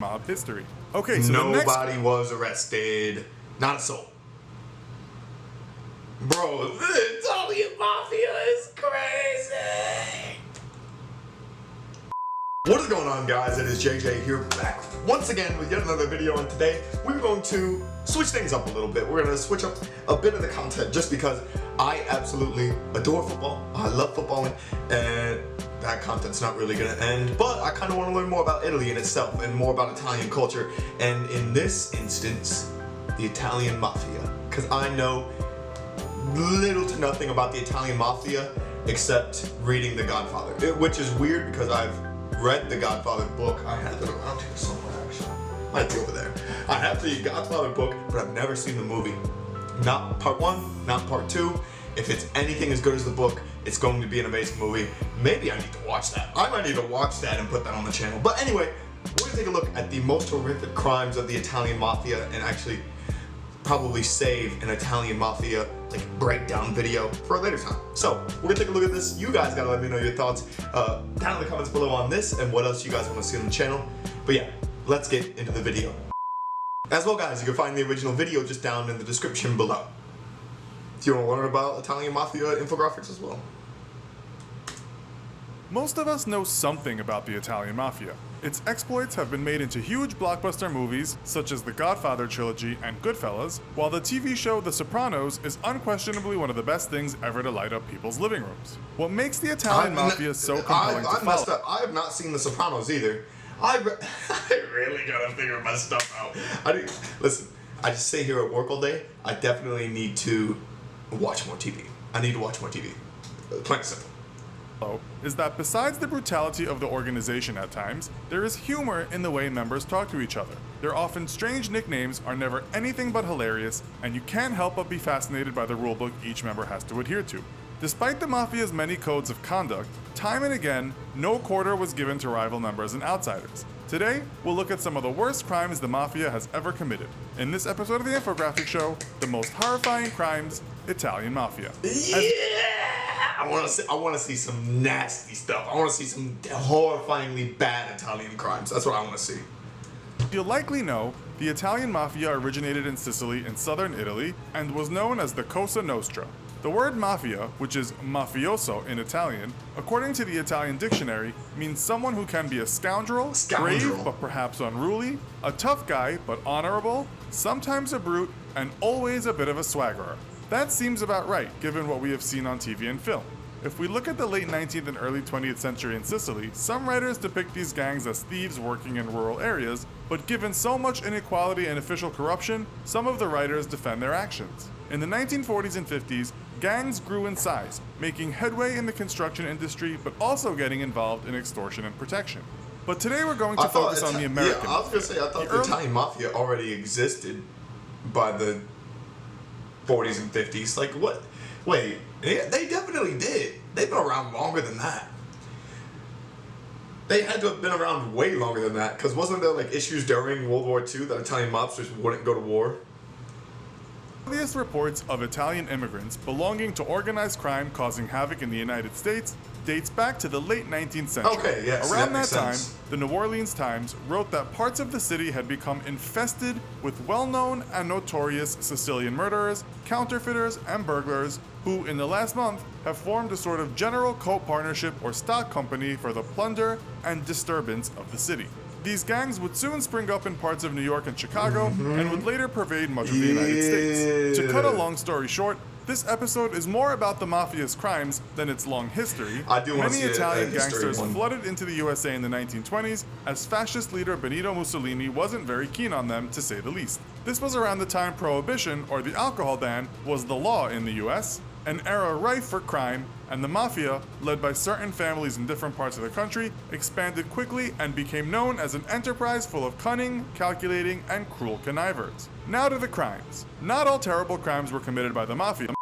mob history. Okay, so nobody was arrested. Not a soul. Bro, the Italian Mafia is crazy. What is going on, guys? It is JJ here, back once again with yet another video, and today we're going to switch things up a little bit. We're going to switch up a bit of the content just because I absolutely adore football. I love footballing, and that content's not really going to end, but I kind of want to learn more about Italy in itself and more about Italian culture, and in this instance, the Italian Mafia, because I know little to nothing about the Italian Mafia except reading The Godfather, which is weird because I've read the Godfather book. I have it around here somewhere, actually. Might be over there. I have the Godfather book, but I've never seen the movie. Not part one, not part two. If it's anything as good as the book, it's going to be an amazing movie. Maybe I need to watch that. I might need to watch that and put that on the channel. But anyway, we're going to take a look at the most horrific crimes of the Italian Mafia and actually probably save an Italian Mafia breakdown video for a later time. So we're gonna take a look at this. You guys gotta let me know your thoughts down in the comments below on this and what else you guys want to see on the channel. But yeah, let's get into the video. As well, guys, you can find the original video just down in the description below. Do you want to learn about Italian Mafia infographics as well? Most of us know something about the Italian Mafia. Its exploits have been made into huge blockbuster movies, such as the Godfather trilogy and Goodfellas, while the TV show The Sopranos is unquestionably one of the best things ever to light up people's living rooms. What makes the Italian Mafia so compelling to follow? I have not seen The Sopranos either. I really gotta figure my stuff out. Listen, I just sit here at work all day. I definitely need to watch more TV. I need to watch more TV. Plain and simple. Is that besides the brutality of the organization at times, there is humor in the way members talk to each other. Their often strange nicknames are never anything but hilarious, and you can't help but be fascinated by the rulebook each member has to adhere to. Despite the Mafia's many codes of conduct, time and again, no quarter was given to rival members and outsiders. Today, we'll look at some of the worst crimes the Mafia has ever committed. In this episode of the Infographic Show, the most horrifying crimes, Italian Mafia. I want to see some nasty stuff. I want to see some horrifyingly bad Italian crimes. That's what I want to see. You'll likely know the Italian Mafia originated in Sicily in southern Italy and was known as the Cosa Nostra. The word mafia, which is mafioso in Italian, according to the Italian dictionary, means someone who can be a scoundrel, brave but perhaps unruly, a tough guy but honorable, sometimes a brute, and always a bit of a swaggerer. That seems about right, given what we have seen on TV and film. If we look at the late 19th and early 20th century in Sicily, some writers depict these gangs as thieves working in rural areas, but given so much inequality and official corruption, some of the writers defend their actions. In the 1940s and 50s, gangs grew in size, making headway in the construction industry, but also getting involved in extortion and protection. But today we're going to focus on the American Mafia. I was going to say, I thought the Italian Mafia already existed by the 40s and 50s. Like, what? Wait, they definitely did. They've been around longer than that. They had to have been around way longer than that, because wasn't there issues during World War II that Italian mobsters wouldn't go to war? Earliest reports of Italian immigrants belonging to organized crime causing havoc in the United States dates back to the late 19th century. Okay, yes, Around that makes time, sense. the New Orleans Times wrote that parts of the city had become infested with well-known and notorious Sicilian murderers, counterfeiters, and burglars who, in the last month, have formed a sort of general co-partnership or stock company for the plunder and disturbance of the city. These gangs would soon spring up in parts of New York and Chicago and would later pervade much of the United States. To cut a long story short, this episode is more about the Mafia's crimes than its long history. Many Italian gangsters flooded into the USA in the 1920s as fascist leader Benito Mussolini wasn't very keen on them, to say the least. This was around the time Prohibition, or the alcohol ban, was the law in the US, an era rife for crime, and the Mafia, led by certain families in different parts of the country, expanded quickly and became known as an enterprise full of cunning, calculating, and cruel connivers. Now to the crimes. Not all terrible crimes were committed by the Mafia,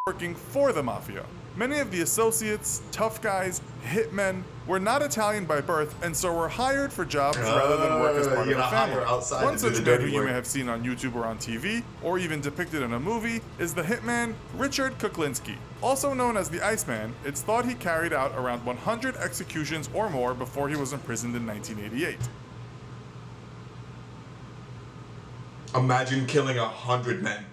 working for the Mafia. Many of the associates, tough guys, hitmen, were not Italian by birth and so were hired for jobs rather than work as part of the family. One such man who you may have seen on YouTube or on TV, or even depicted in a movie, is the hitman Richard Kuklinski. Also known as the Iceman, it's thought he carried out around 100 executions or more before he was imprisoned in 1988. Imagine killing 100 men.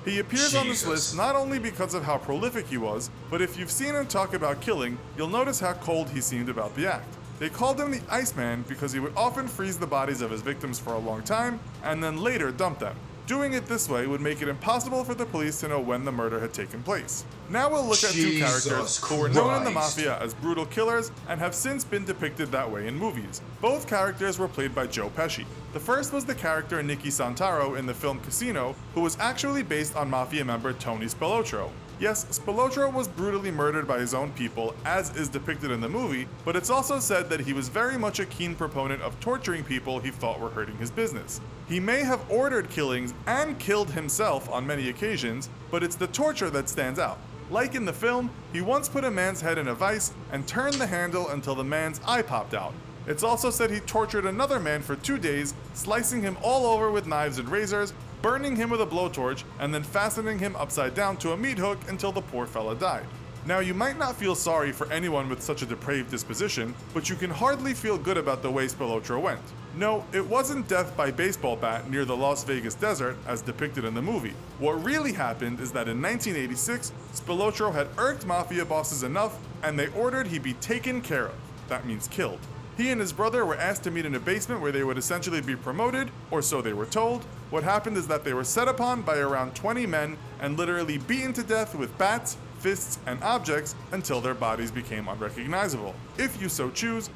He appears on this list not only because of how prolific he was, but if you've seen him talk about killing, you'll notice how cold he seemed about the act. They called him the Iceman because he would often freeze the bodies of his victims for a long time and then later dump them. Doing it this way would make it impossible for the police to know when the murder had taken place. Now we'll look at two characters who were known in the Mafia as brutal killers and have since been depicted that way in movies. Both characters were played by Joe Pesci. The first was the character Nicky Santaro in the film Casino, who was actually based on Mafia member Tony Spilotro. Yes, Spilotro was brutally murdered by his own people, as is depicted in the movie, but it's also said that he was very much a keen proponent of torturing people he thought were hurting his business. He may have ordered killings and killed himself on many occasions, but it's the torture that stands out. Like in the film, he once put a man's head in a vice and turned the handle until the man's eye popped out. It's also said he tortured another man for 2 days, slicing him all over with knives and razors, burning him with a blowtorch, and then fastening him upside down to a meat hook until the poor fella died. Now, you might not feel sorry for anyone with such a depraved disposition, but you can hardly feel good about the way Spilotro went. No, it wasn't death by baseball bat near the Las Vegas desert as depicted in the movie. What really happened is that in 1986, Spilotro had irked Mafia bosses enough, and they ordered he be taken care of. That means killed. He and his brother were asked to meet in a basement where they would essentially be promoted, or so they were told. What happened is that they were set upon by around 20 men and literally beaten to death with bats, fists, and objects until their bodies became unrecognizable. If you so choose,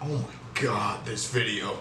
oh my god, this video.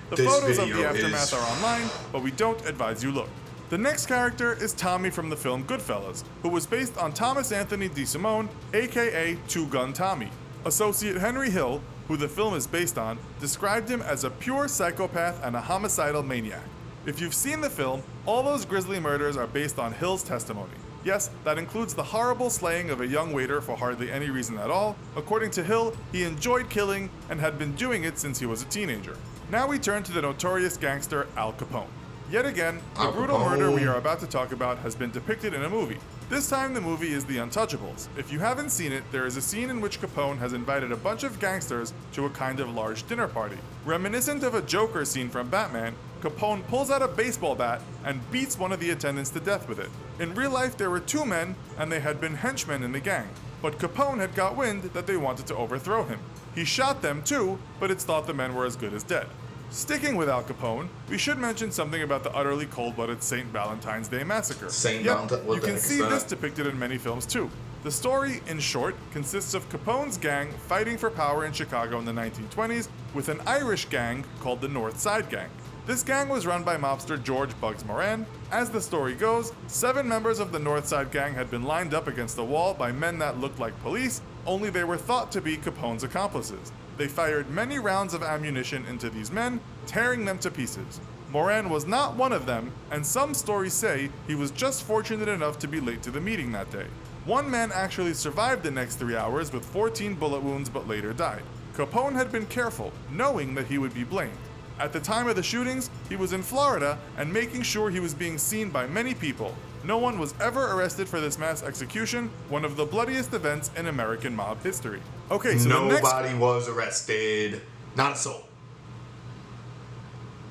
The photos of the aftermath are online, but we don't advise you look. The next character is Tommy from the film Goodfellas, who was based on Thomas Anthony DeSimone, aka Two Gun Tommy. Associate Henry Hill, who the film is based on, described him as a pure psychopath and a homicidal maniac. If you've seen the film, all those grisly murders are based on Hill's testimony. Yes, that includes the horrible slaying of a young waiter for hardly any reason at all. According to Hill, he enjoyed killing and had been doing it since he was a teenager. Now we turn to the notorious gangster Al Capone. Yet again, the brutal murder we are about to talk about has been depicted in a movie. This time the movie is The Untouchables. If you haven't seen it, there is a scene in which Capone has invited a bunch of gangsters to a kind of large dinner party. Reminiscent of a Joker scene from Batman, Capone pulls out a baseball bat and beats one of the attendants to death with it. In real life, there were two men, and they had been henchmen in the gang. But Capone had got wind that they wanted to overthrow him. He shot them too, but it's thought the men were as good as dead. Sticking with Al Capone, we should mention something about the utterly cold-blooded St. Valentine's Day Massacre. You can see this depicted in many films too. The story, in short, consists of Capone's gang fighting for power in Chicago in the 1920s with an Irish gang called the North Side Gang. This gang was run by mobster George Bugs Moran. As the story goes, 7 members of the North Side Gang had been lined up against a wall by men that looked like police, only they were thought to be Capone's accomplices. They fired many rounds of ammunition into these men, tearing them to pieces. Moran was not one of them, and some stories say he was just fortunate enough to be late to the meeting that day. One man actually survived the next 3 hours with 14 bullet wounds but later died. Capone had been careful, knowing that he would be blamed. At the time of the shootings, he was in Florida and making sure he was being seen by many people. No one was ever arrested for this mass execution, one of the bloodiest events in American mob history. Okay, so nobody was arrested. Not a soul.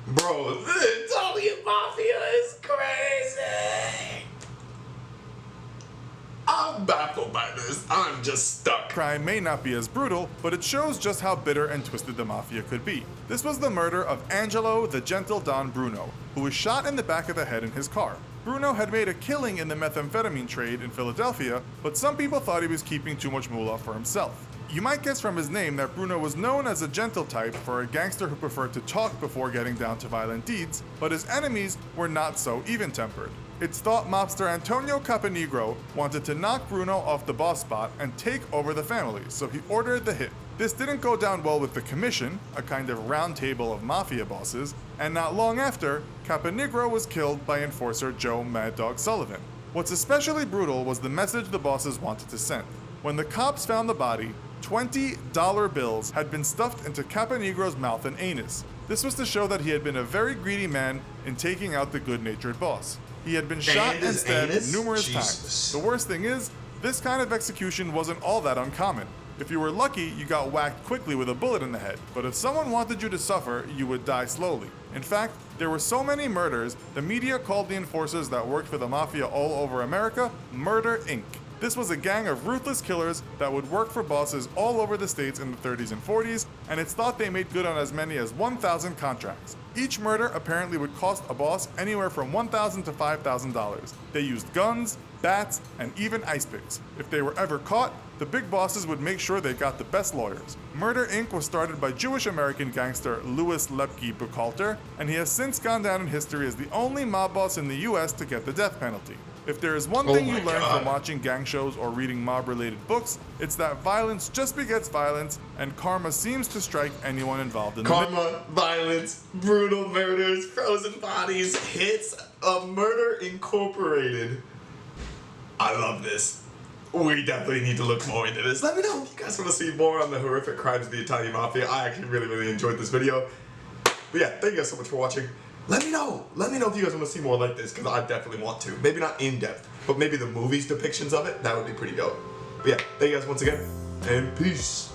Bro, the Italian Mafia is crazy. I'm baffled by this. I'm just stuck. Crime may not be as brutal, but it shows just how bitter and twisted the Mafia could be. This was the murder of Angelo the Gentle Don Bruno, who was shot in the back of the head in his car. Bruno had made a killing in the methamphetamine trade in Philadelphia, but some people thought he was keeping too much moolah for himself. You might guess from his name that Bruno was known as a gentle type for a gangster who preferred to talk before getting down to violent deeds, but his enemies were not so even-tempered. It's thought mobster Antonio Caponegro wanted to knock Bruno off the boss spot and take over the family, so he ordered the hit. This didn't go down well with the Commission, a kind of round table of mafia bosses, and not long after, Caponegro was killed by enforcer Joe Mad Dog Sullivan. What's especially brutal was the message the bosses wanted to send. When the cops found the body, $20 bills had been stuffed into Caponegro's mouth and anus. This was to show that he had been a very greedy man in taking out the good-natured boss. He had been shot and stabbed numerous times. The worst thing is, This kind of execution wasn't all that uncommon. If you were lucky, you got whacked quickly with a bullet in the head, but if someone wanted you to suffer, you would die slowly. In fact, there were so many murders, the media called the enforcers that worked for the Mafia all over America Murder Inc. This was a gang of ruthless killers that would work for bosses all over the states in the 30s and 40s, and it's thought they made good on as many as 1,000 contracts. Each murder apparently would cost a boss anywhere from $1,000 to $5,000. They used guns, bats, and even ice picks. If they were ever caught, the big bosses would make sure they got the best lawyers. Murder Inc. was started by Jewish-American gangster Louis Lepke Buchalter, and he has since gone down in history as the only mob boss in the US to get the death penalty. If there is one thing you learn from watching gang shows or reading mob-related books, it's that violence just begets violence, and karma seems to strike anyone involved in the Karma, violence, brutal murders, frozen bodies, hits of Murder Incorporated. I love this. We definitely need to look more into this. Let me know if you guys want to see more on the horrific crimes of the Italian Mafia. I actually really enjoyed this video. But yeah, thank you guys so much for watching. Let me know if you guys want to see more like this, because I definitely want to. Maybe not in depth, but maybe the movies depictions of it, that would be pretty dope. But yeah, thank you guys once again, and peace.